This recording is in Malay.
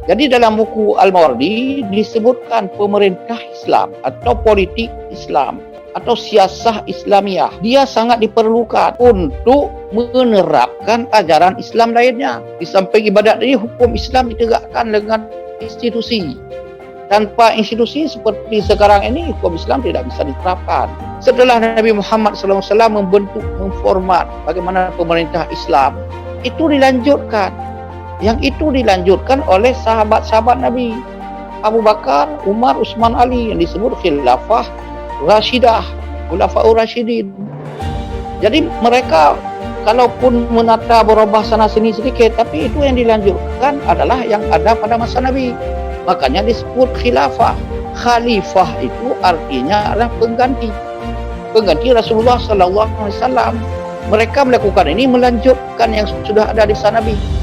Jadi dalam buku Al-Mawardi disebutkan pemerintah Islam atau politik Islam atau siasah Islamiah, dia sangat diperlukan untuk menerapkan ajaran Islam lainnya. Di samping ibadat ini, hukum Islam ditegakkan dengan institusi. Tanpa institusi seperti sekarang ini, hukum Islam tidak bisa diterapkan. Setelah Nabi Muhammad SAW membentuk, memformat bagaimana pemerintah Islam, itu dilanjutkan. Yang itu dilanjutkan oleh sahabat-sahabat Nabi, Abu Bakar, Umar, Utsman, Ali, yang disebut khilafah Rashidah, Khulafaur Rasyidin. Jadi mereka kalaupun menata berubah sana sini sedikit, tapi itu yang dilanjutkan adalah yang ada pada masa Nabi. Makanya disebut khilafah. Khalifah itu artinya adalah pengganti Rasulullah SAW. Mereka melakukan ini melanjutkan yang sudah ada di sana Nabi.